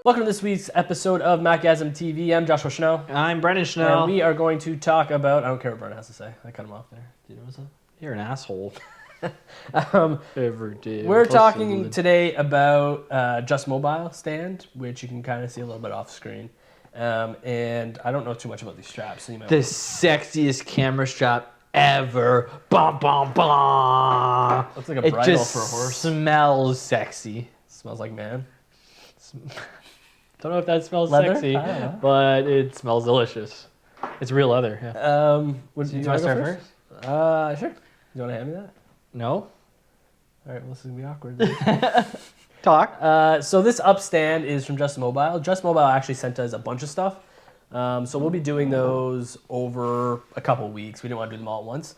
Welcome to this week's episode of Macgasm TV. I'm Joshua Schnell. I'm Brendan Schnell. And we are going to talk about... I don't care what Brendan has to say. I cut him off there. Do you know what's up? You're an asshole. We're talking today about Just Mobile stand, which you can kind of see a little bit off screen. And I don't know too much about these straps. So you might the sexiest camera strap ever. Bum, bum, bum. Looks like a bridle for a horse. Smells sexy. Smells like man. Don't know if that smells Leather? sexy, but it smells delicious. It's real leather. Yeah. Do you want to start first? Sure. You want to hand me that? No. All right, well, this is going to be awkward. Talk. So this UpStand is from Just Mobile. Just Mobile actually sent us a bunch of stuff. So we'll be doing those over a couple weeks. We didn't want to do them all at once.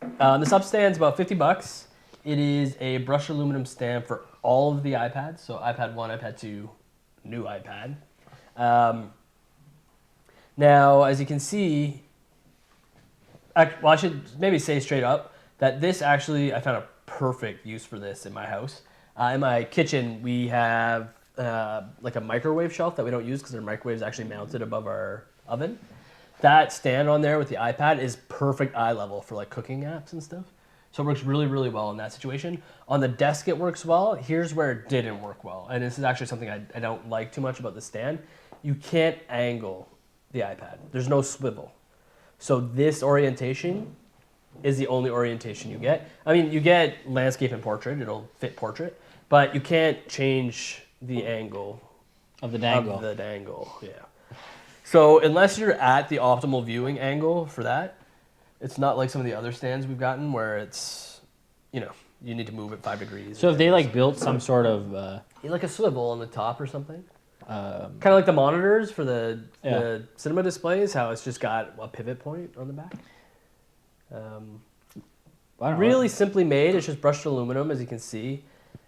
This UpStand's about $50. It is a brushed aluminum stand for all of the iPads. So iPad 1, iPad 2, new iPad. Now, as you can see, I should maybe say straight up that this actually, I found a perfect use for this in my house. In my kitchen, we have like a microwave shelf that we don't use because our microwave is actually mounted above our oven. That stand on there with the iPad is perfect eye level for like cooking apps and stuff. So it works really, really well in that situation. On the desk, it works well. Here's where it didn't work well. And this is actually something I don't like too much about the stand. You can't angle the iPad. There's no swivel. So this orientation is the only orientation you get. I mean, you get landscape and portrait. It'll fit portrait. But you can't change the angle Of the dangle. of the dangle. Yeah. So unless you're at the optimal viewing angle for that, it's not like some of the other stands we've gotten where it's, you need to move it 5 degrees. So if they like built some sort of... like a swivel on the top or something. Kind of like the monitors for the cinema displays, how it's just got a pivot point on the back. Really simply made. It's just brushed aluminum, as you can see.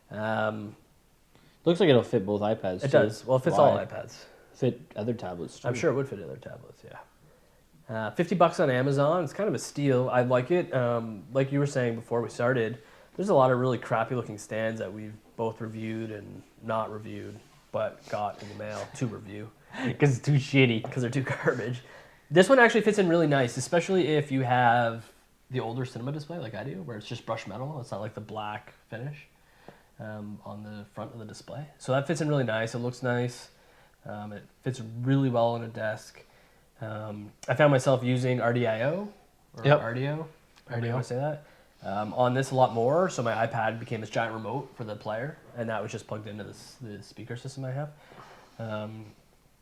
Looks like it'll fit both iPads. It does. Well, it fits all iPads. Fit other tablets too. I'm sure it would fit other tablets, yeah. $50 on Amazon. It's kind of a steal. I like it. Like you were saying before we started, there's a lot of really crappy looking stands that we've both reviewed and not reviewed, but got in the mail to review. Because it's too shitty. Because they're too garbage. This one actually fits in really nice, especially if you have the older cinema display like I do, where it's just brushed metal. It's not like the black finish on the front of the display. So that fits in really nice. It looks nice. It fits really well on a desk. I found myself using RDIO, or RDO, I don't know how to say that, on this a lot more. So my iPad became this giant remote for the player, and that was just plugged into the speaker system I have.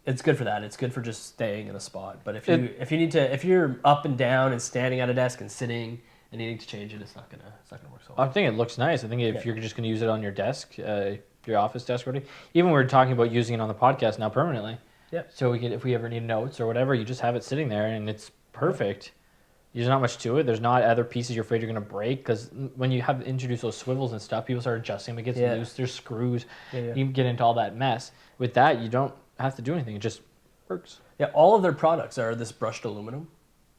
It's good for that. It's good for just staying in a spot. But if you're up and down and standing at a desk and sitting and needing to change it, it's not gonna work so well. I think it looks nice. I think if you're just gonna use it on your desk, your office desk, or even we're talking about using it on the podcast now permanently. Yeah. So if we ever need notes or whatever, you just have it sitting there and it's perfect. There's not much to it. There's not other pieces you're afraid you're going to break, because when you have introduced those swivels and stuff, people start adjusting them. It gets loose. There's screws. Yeah. You get into all that mess. With that, you don't have to do anything. It just works. Yeah, all of their products are this brushed aluminum,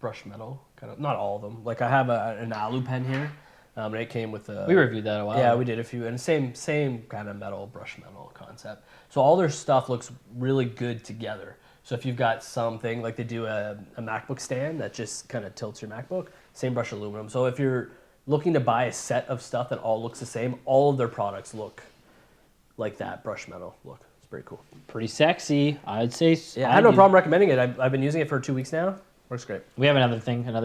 brushed metal, kind of. Not all of them. Like I have an alu pen here. And it came with a... We reviewed that a while ago. ago. We did a few. And same kind of metal, brushed metal concept. So all their stuff looks really good together. So if you've got something, like they do a MacBook stand that just kind of tilts your MacBook, same brushed aluminum. So if you're looking to buy a set of stuff that all looks the same, all of their products look like that brushed metal look. It's pretty cool. Pretty sexy, I'd say. Yeah, I have no problem recommending it. I've been using it for 2 weeks now. Works great. We have another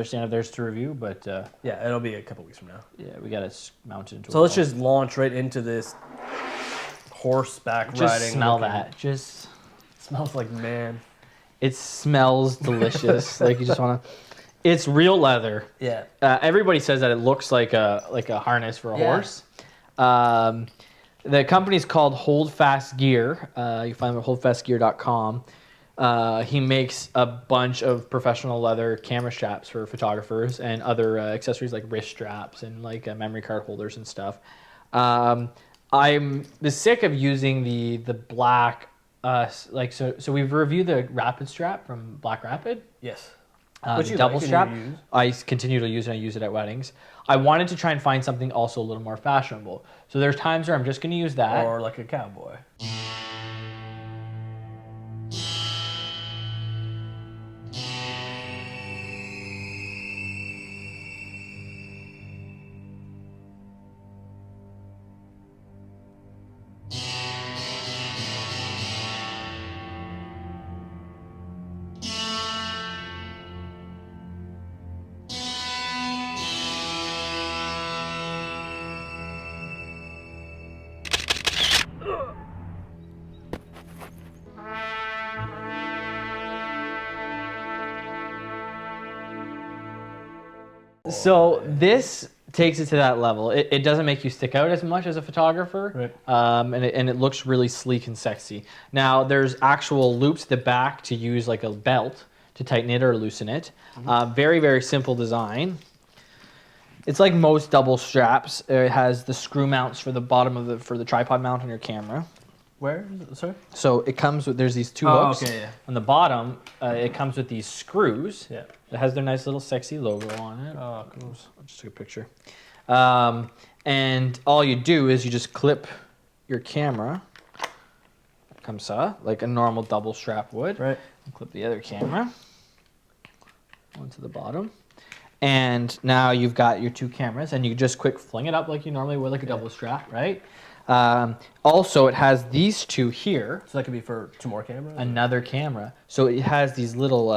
stand of theirs to review, but... yeah, it'll be a couple weeks from now. Yeah, we got to mount it into So let's just launch right into this horseback riding. Just smell that. Just... Smells like man. It smells delicious. Like you just want to... It's real leather. Yeah. Everybody says that it looks like a harness for a horse. The company's called Holdfast Gear. You find them at holdfastgear.com. He makes a bunch of professional leather camera straps for photographers and other accessories like wrist straps and like memory card holders and stuff. I'm sick of using the black. So we've reviewed the Rapid strap from Black Rapid. Yes. The double strap. I continue to use it. I use it at weddings. I wanted to try and find something also a little more fashionable. So there's times where I'm just going to use that. Or like a cowboy. So this takes it to that level. It doesn't make you stick out as much as a photographer, Right. and it looks really sleek and sexy. Now there's actual loops at the back to use like a belt to tighten it or loosen it. Very, very simple design. It's like most double straps. It has the screw mounts for the bottom of the tripod mount on your camera. Where? Sorry? So it comes with, there's these two hooks. Okay, yeah. On the bottom, it comes with these screws. Yeah. It has their nice little sexy logo on it. Oh, cool. I'll just take a picture. And all you do is you just clip your camera. Comes like a normal double strap would. Right. And clip the other camera onto the bottom. And now you've got your two cameras, and you just quick fling it up like you normally would, like a double strap, right? Also, it has these two here. So that could be for 2 more cameras? Another camera. So it has these little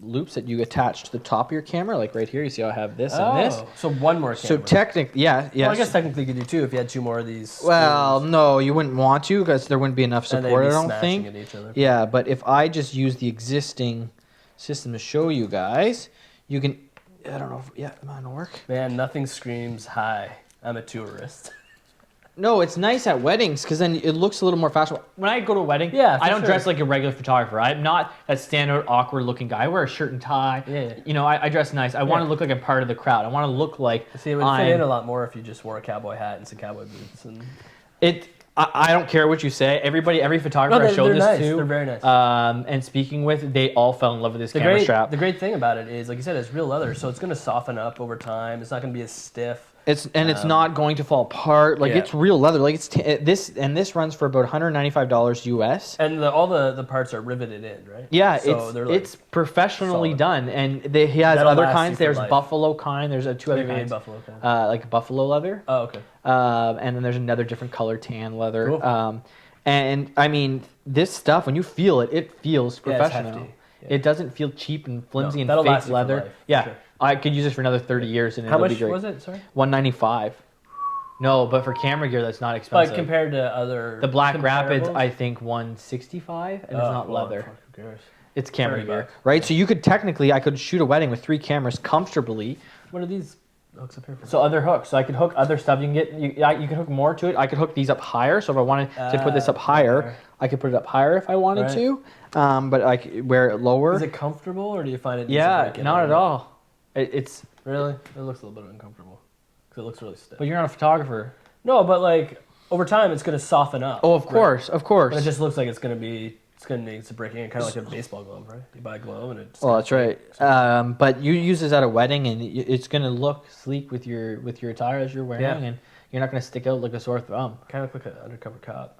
loops that you attach to the top of your camera, like right here. You see how I have this and this? So 1 more camera. So technically, yes. Well, I guess technically you could do 2 if you had 2 more of these. Well, no, you wouldn't want to because there wouldn't be enough And they'd support, be I don't smashing think. into each other. Yeah, but if I just use the existing system to show you guys, you can, I don't know, it might not work. Man, nothing screams, hi, I'm a tourist. No, it's nice at weddings because then it looks a little more fashionable. When I go to a wedding, Yeah, for I don't sure. dress like a regular photographer. I'm not that standout, awkward-looking guy. I wear a shirt and tie. Yeah. You know, I dress nice. I want to look like I'm part of the crowd. I want to look like See, it would fit in a lot more if you just wore a cowboy hat and some cowboy boots. And I don't care what you say. Every photographer I showed they're this nice. to, They're very nice. and speaking with, they all fell in love with this camera strap. The great thing about it is, like you said, it's real leather, so it's going to soften up over time. It's not going to be as stiff. It's not going to fall apart. Like it's real leather. Like this runs for about $195 US. And all the parts are riveted in, right? Yeah, so it's professionally solid. done, and he has That'll other last kinds. you for There's life. buffalo kind. There's 2 other Maybe kinds. buffalo kind. Like buffalo leather. Oh, okay. And then there's another different color tan leather. Cool. And I mean, this stuff when you feel it, it feels Yeah, it's professional. hefty. Yeah. It doesn't feel cheap and flimsy that'll and last fake you for leather. life, for Yeah, sure. I could use this for another 30 years, and How it'll be much great. was it? Sorry. $195. No, but for camera gear, that's not expensive. But compared to other The Black Rapids, comparables? I think $165, and it's not well, leather. Fuck, who cares? It's camera $30, gear, right? So you could technically, I could shoot a wedding with 3 cameras comfortably. What are these hooks up here for? So other hooks, so I could hook other stuff. You can get, you can hook more to it. I could hook these up higher. So if I wanted to put this up higher, I could put it up higher if I wanted to. But I could wear it lower. Is it comfortable, or do you find it? easy to Yeah, break in not on? at all. It's Really? It looks a little bit uncomfortable because it looks really stiff. but you're not a photographer. No, but like over time, it's going to soften up. Oh, of course, of course. But it just looks like it's going to need some breaking in, kind of like a baseball glove, right? You buy a glove and it's. Oh, that's right. But you use this at a wedding, and it's gonna look sleek with your attire as you're wearing, and you're not gonna stick out like a sore thumb. Kind of like an undercover cop.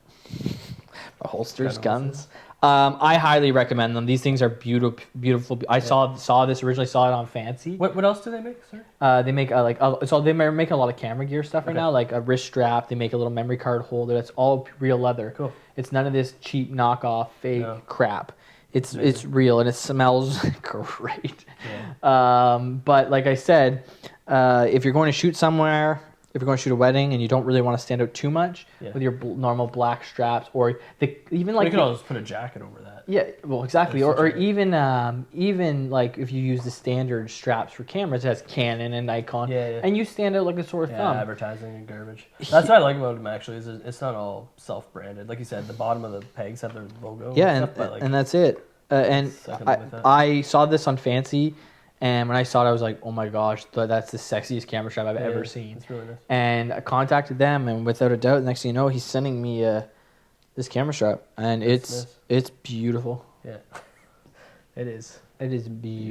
Holsters, Kind of guns. I highly recommend them. These things are beautiful. I saw this originally. Saw it on Fancy. What else do they make, sir? They make so they're making a lot of camera gear stuff right now, like a wrist strap. They make a little memory card holder. That's all real leather. Cool. It's none of this cheap knockoff fake No. crap. It's real and it smells great. Yeah. But like I said, if you're going to shoot somewhere, if you're going to shoot a wedding and you don't really want to stand out too much with your normal black straps, or even like You could always put a jacket over that. yeah, well, exactly. Or even like if you use the standard straps for cameras, it has Canon and Nikon, and you stand out like a sore thumb. Advertising and garbage. That's what I like about them, actually, is it's not all self-branded. Like you said, the bottom of the pegs have their logo. Yeah, and, stuff, but, like, and that's it. And I can live with that. I saw this on Fancy, and when I saw it, I was like, oh my gosh, that's the sexiest camera strap I've ever seen. It's really nice. And I contacted them, and without a doubt, next thing you know, he's sending me this camera strap, and it's beautiful. Yeah. It is. It is beautiful.